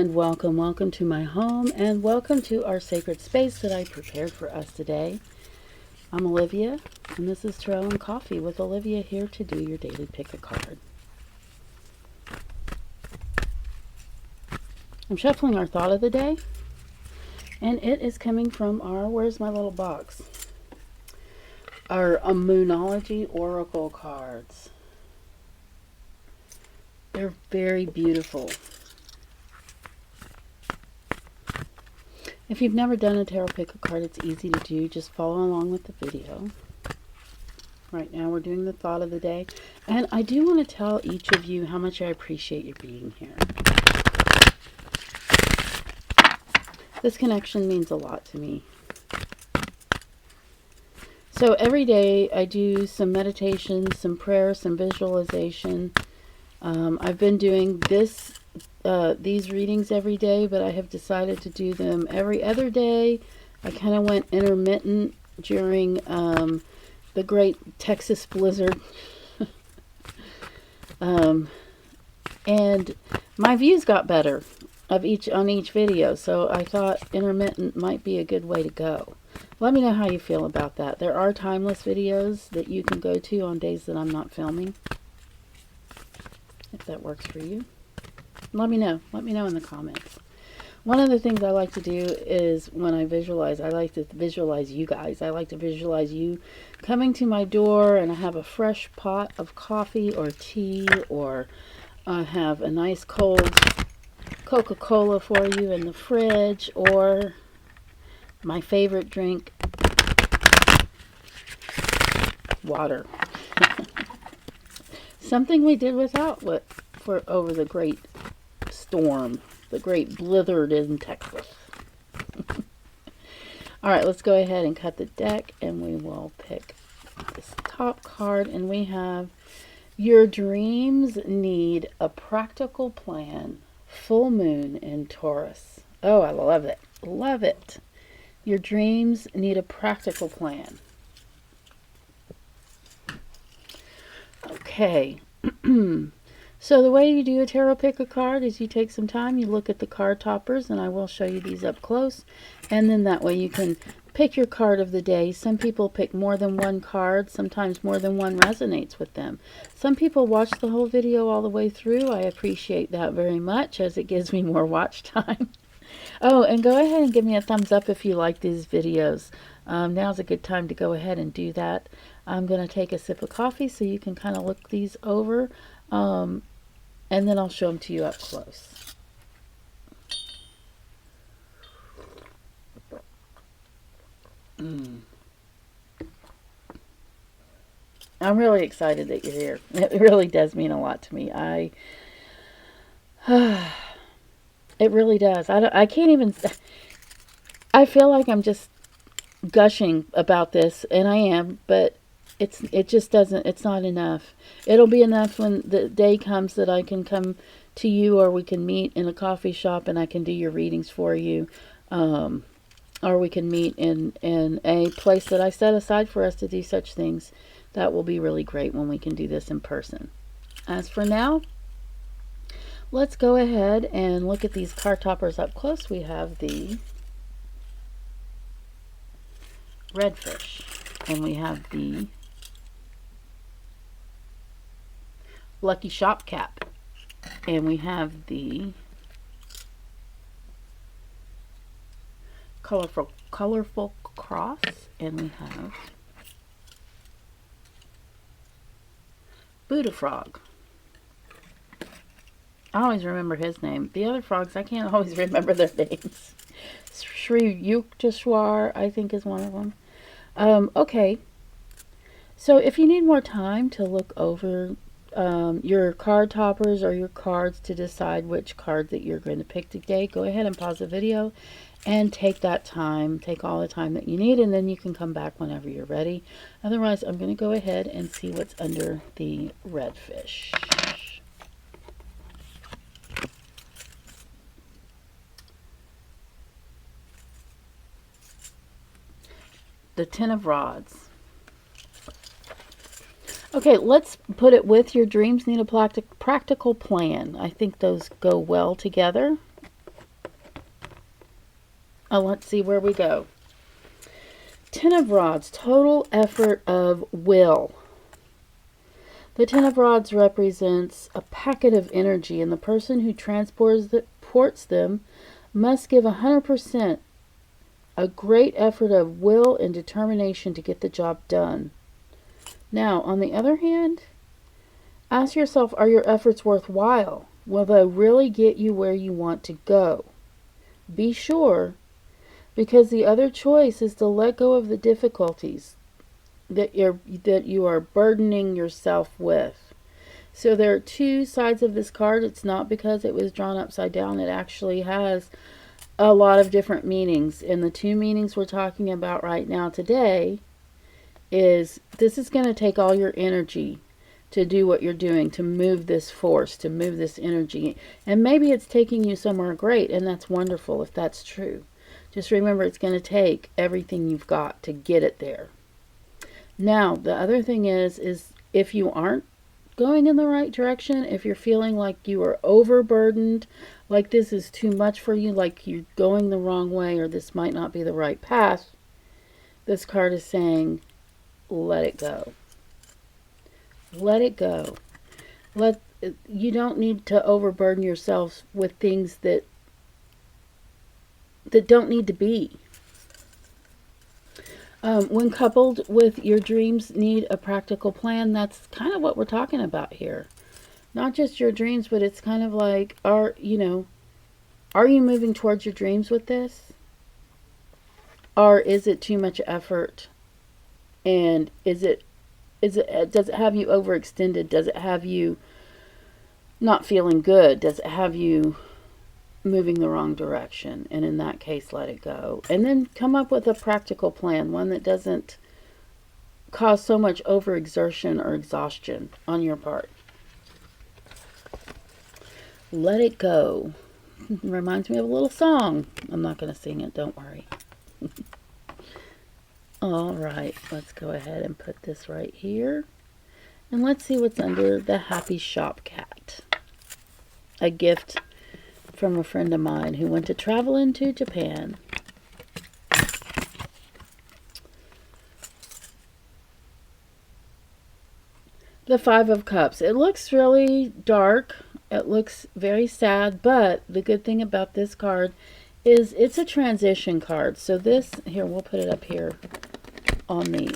and welcome. Welcome to my home and welcome to our sacred space that I prepared for us today. I'm Olivia and this is Tarot and Coffee with Olivia, here to do your daily pick a card. I'm shuffling our thought of the day and it is coming from our, where's my little box? Our Moonology Oracle cards. They're very beautiful. If you've never done a tarot pick a card, it's easy to do. Just follow along with the video. Right now we're doing the thought of the day. And I do want to tell each of you how much I appreciate you being here. This connection means a lot to me. So every day I do some meditation, some prayer, some visualization. I've been doing these readings every day, but I have decided to do them every other day. I kind of went intermittent during the great Texas blizzard. And my views got better on each video, so I thought intermittent might be a good way to go. Let me know how you feel about that. There are timeless videos that you can go to on days that I'm not filming, if that works for you. Let me know in the comments. One of the things I like to do is when I visualize, I like to visualize you guys. I like to visualize you coming to my door, and I have a fresh pot of coffee or tea, or I have a nice cold Coca-Cola for you in the fridge, or my favorite drink, water. Something we did without over the great storm, the great blizzard in Texas. All right, let's go ahead and cut the deck, and we will pick this top card, and we have your dreams need a practical plan. Full moon in Taurus. Oh, I love it. Love it. Your dreams need a practical plan. Okay. So the way you do a tarot pick a card is you take some time, you look at the card toppers, and I will show you these up close, and then that way you can pick your card of the day. Some people pick more than one card, sometimes more than one resonates with them. Some people watch the whole video all the way through. I appreciate that very much, as it gives me more watch time. Oh, and go ahead and give me a thumbs up if you like these videos. Now's a good time to go ahead and do that. I'm going to take a sip of coffee so you can kind of look these over, and then I'll show them to you up close. I'm really excited that you're here. It really does mean a lot to me. It really does. I can't even, I feel like I'm just gushing about this, and I am, but it just doesn't, it's not enough. It'll be enough when the day comes that I can come to you, or we can meet in a coffee shop and I can do your readings for you, or we can meet in a place that I set aside for us to do such things. That will be really great when we can do this in person. As for now, let's go ahead and look at these card toppers up close. We have the redfish, and we have the lucky shop cap, and we have the colorful cross, and we have Buda Frog. I always remember his name. The other frogs, I can't always remember their names. Sri Yukteswar, I think, is one of them. Okay. So if you need more time to look over your card toppers or your cards to decide which card that you're going to pick today, go ahead and pause the video and take that time. Take all the time that you need, and then you can come back whenever you're ready. Otherwise, I'm going to go ahead and see what's under the redfish. The Ten of Rods. Okay, let's put it with your dreams need a practical plan. I think those go well together. Let's see where we go. Ten of Rods, total effort of will. The Ten of Rods represents a packet of energy, and the person who transports them must give 100%, a great effort of will and determination to get the job done. Now, on the other hand, ask yourself, are your efforts worthwhile? Will they really get you where you want to go? Be sure, because the other choice is to let go of the difficulties that you are burdening yourself with. So there are two sides of this card. It's not because it was drawn upside down. It actually has a lot of different meanings. And the two meanings we're talking about right now today is this is going to take all your energy to do what you're doing, to move this force, to move this energy. And maybe it's taking you somewhere great, and that's wonderful if that's true. Just remember, it's going to take everything you've got to get it there. Now, the other thing is if you aren't going in the right direction, if you're feeling like you are overburdened, like this is too much for you, like you're going the wrong way, or this might not be the right path, this card is saying, let it go. Let it go. You don't need to overburden yourself with things that don't need to be. When coupled with your dreams need a practical plan, that's kind of what we're talking about here. Not just your dreams, but it's kind of like, are you moving towards your dreams with this? Or is it too much effort? And does it have you overextended? Does it have you not feeling good? Does it have you moving the wrong direction? And in that case, let it go. And then come up with a practical plan, one that doesn't cause so much overexertion or exhaustion on your part. Let it go. Reminds me of a little song. I'm not going to sing it, don't worry. All right, let's go ahead and put this right here. And let's see what's under the Happy Shop Cat. A gift from a friend of mine who went to travel into Japan. The Five of Cups. It looks really dark. It looks very sad, but the good thing about this card is it's a transition card. So this, here, we'll put it up here on the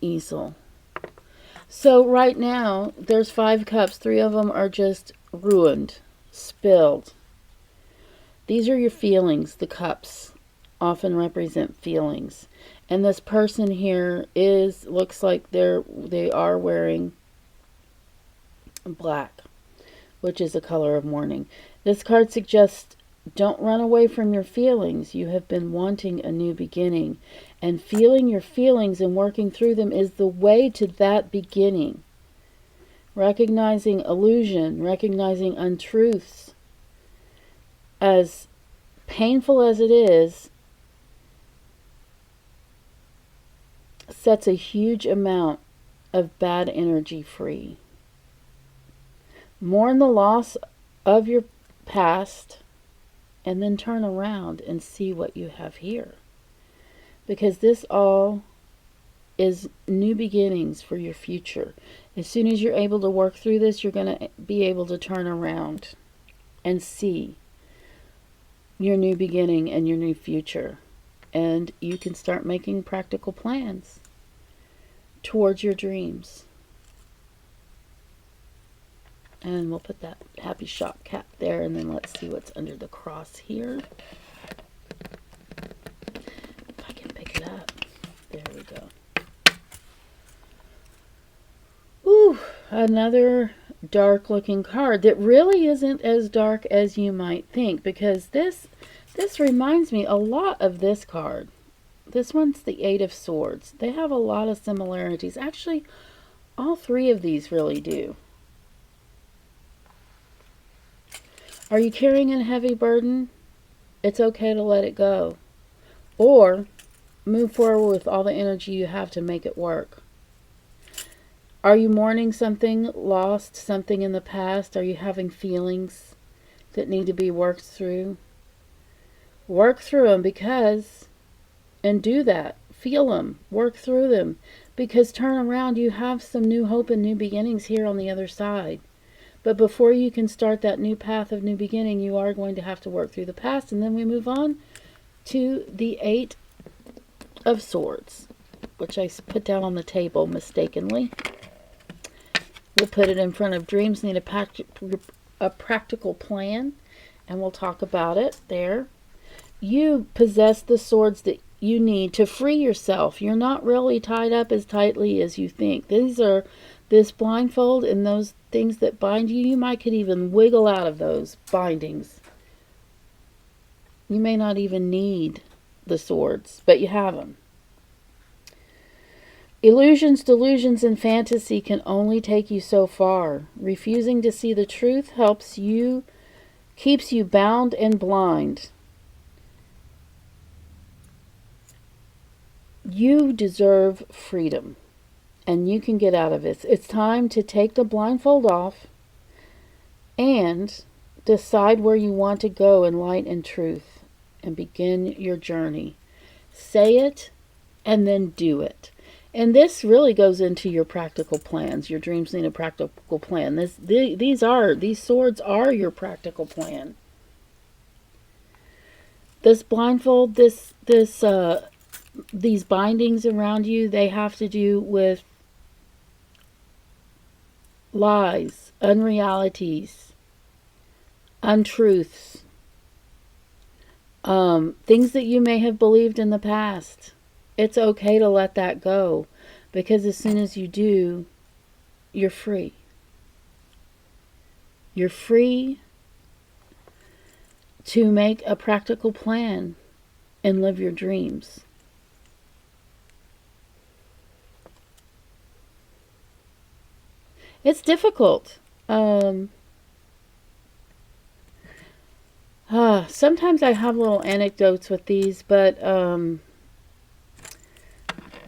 easel. So right now, there's 5 cups. 3 of them are just ruined, spilled. These are your feelings. The cups often represent feelings. And this person here looks like they are wearing black, which is a color of mourning. This card suggests don't run away from your feelings. You have been wanting a new beginning. And feeling your feelings and working through them is the way to that beginning. Recognizing illusion, recognizing untruths, as painful as it is, sets a huge amount of bad energy free. Mourn the loss of your past, and then turn around and see what you have here. Because this all is new beginnings for your future. As soon as you're able to work through this, you're going to be able to turn around and see your new beginning and your new future. And you can start making practical plans towards your dreams. And we'll put that Happy Shop Cat there, and then let's see what's under the cross here. If I can pick it up. There we go. Ooh, another dark looking card that really isn't as dark as you might think, because this reminds me a lot of this card. This one's the 8 of Swords. They have a lot of similarities. Actually, all 3 of these really do. Are you carrying a heavy burden? It's okay to let it go. Or move forward with all the energy you have to make it work. Are you mourning something lost, something in the past? Are you having feelings that need to be worked through. Work through them and do that. Feel them. Work through them. Because turn around, you have some new hope and new beginnings here on the other side. But before you can start that new path of new beginning, you are going to have to work through the past. And then we move on to the Eight of Swords, which I put down on the table mistakenly. We'll put it in front of dreams need a practical plan, and we'll talk about it there. You possess the swords that you need to free yourself. You're not really tied up as tightly as you think. This blindfold and those things that bind you, you might could even wiggle out of those bindings. You may not even need the swords, but you have them. Illusions, delusions, and fantasy can only take you so far. Refusing to see the truth keeps you bound and blind. You deserve freedom, and you can get out of this. It's time to take the blindfold off and decide where you want to go in light and truth and begin your journey. Say it and then do it. And this really goes into your practical plans. Your dreams need a practical plan. These swords are your practical plan. This blindfold, these bindings around you, they have to do with lies, unrealities, untruths, things that you may have believed in the past. It's okay to let that go, because as soon as you do, you're free. You're free to make a practical plan and live your dreams. It's difficult. Sometimes I have little anecdotes with these, but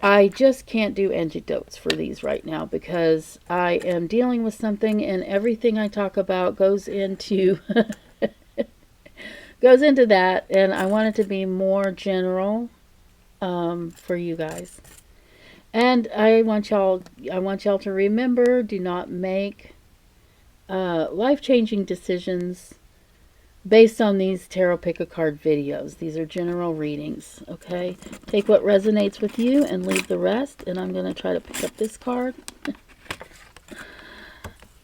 I just can't do anecdotes for these right now because I am dealing with something, and everything I talk about goes into that, and I want it to be more general for you guys. And I want y'all to remember, do not make life-changing decisions based on these tarot pick a card videos. These are general readings, okay? Take what resonates with you and leave the rest. And I'm going to try to pick up this card.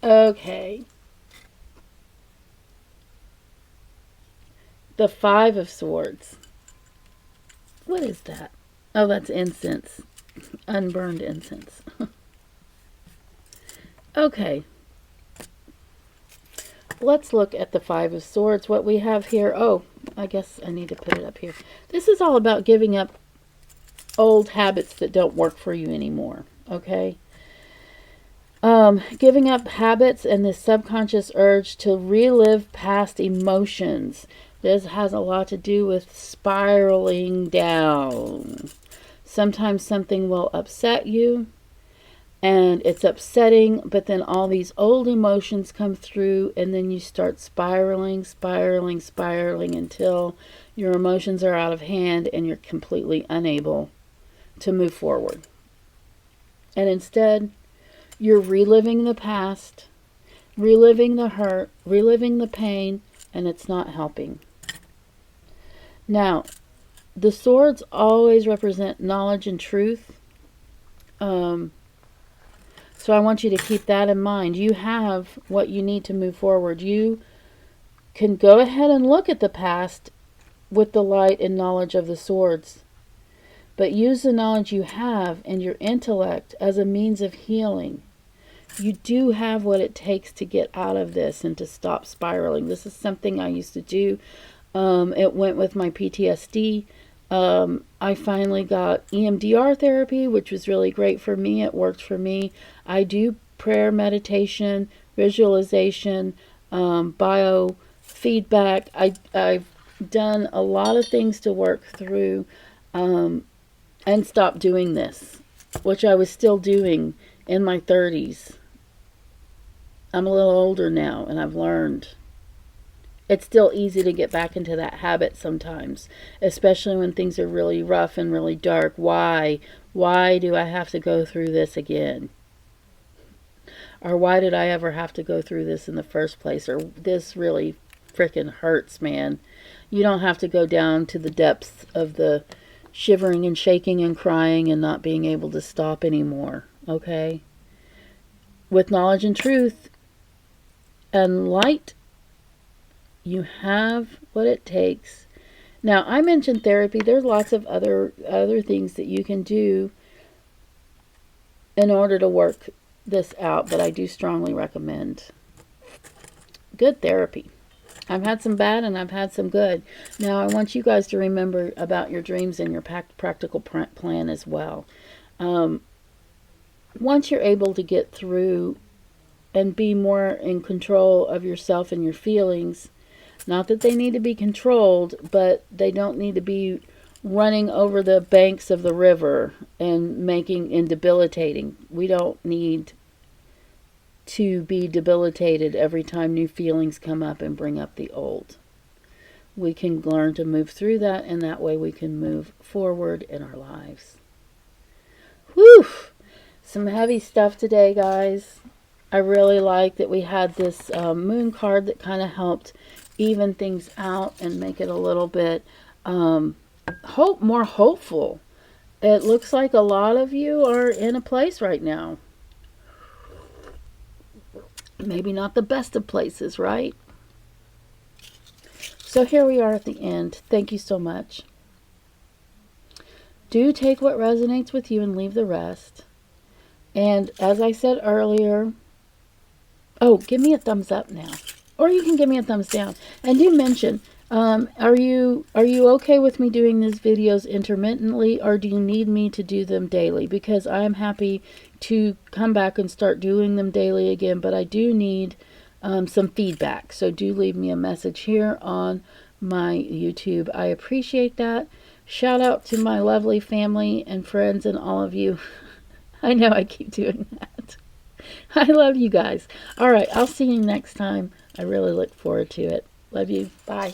Okay. The Five of Swords. What is that? Oh, that's incense. Unburned incense. Okay. Let's look at the Five of Swords. What we have here. Oh, I guess I need to put it up here. This is all about giving up old habits that don't work for you anymore. Okay. Giving up habits and this subconscious urge to relive past emotions. This has a lot to do with spiraling down. Sometimes something will upset you, and it's upsetting, but then all these old emotions come through, and then you start spiraling until your emotions are out of hand and you're completely unable to move forward. And instead, you're reliving the past, reliving the hurt, reliving the pain, and it's not helping. Now, the swords always represent knowledge and truth. So I want you to keep that in mind. You have what you need to move forward. You can go ahead and look at the past with the light and knowledge of the swords. But use the knowledge you have and your intellect as a means of healing. You do have what it takes to get out of this and to stop spiraling. This is something I used to do. It went with my PTSD. I finally got EMDR therapy, which was really great for me. It worked for me. I do prayer, meditation, visualization, biofeedback. I've done a lot of things to work through and stop doing this, which I was still doing in my 30s. I'm a little older now, and I've learned. it's still easy to get back into that habit sometimes, especially when things are really rough and really dark. Why do I have to go through this again? Or why did I ever have to go through this in the first place? Or this really freaking hurts, man. You don't have to go down to the depths of the shivering and shaking and crying and not being able to stop anymore, okay? With knowledge and truth and light, you have what it takes. Now, I mentioned therapy. There's lots of other things that you can do in order to work this out, but I do strongly recommend good therapy. I've had some bad and I've had some good. Now, I want you guys to remember about your dreams and your practical plan as well. Once you're able to get through and be more in control of yourself and your feelings, not that they need to be controlled, but they don't need to be running over the banks of the river and debilitating. We don't need to be debilitated every time new feelings come up and bring up the old. We can learn to move through that, and that way we can move forward in our lives. Whew! Some heavy stuff today, guys. I really like that we had this moon card that kind of helped even things out and make it a little bit more hopeful. It looks like a lot of you are in a place right now. Maybe not the best of places, right? So here we are at the end. Thank you so much. Do take what resonates with you and leave the rest. And as I said earlier, give me a thumbs up now. Or you can give me a thumbs down. And do mention, are you okay with me doing these videos intermittently, or do you need me to do them daily? Because I am happy to come back and start doing them daily again, but I do need some feedback. So do leave me a message here on my YouTube. I appreciate that. Shout out to my lovely family and friends and all of you. I know I keep doing that. I love you guys. All right, I'll see you next time. I really look forward to it. Love you. Bye.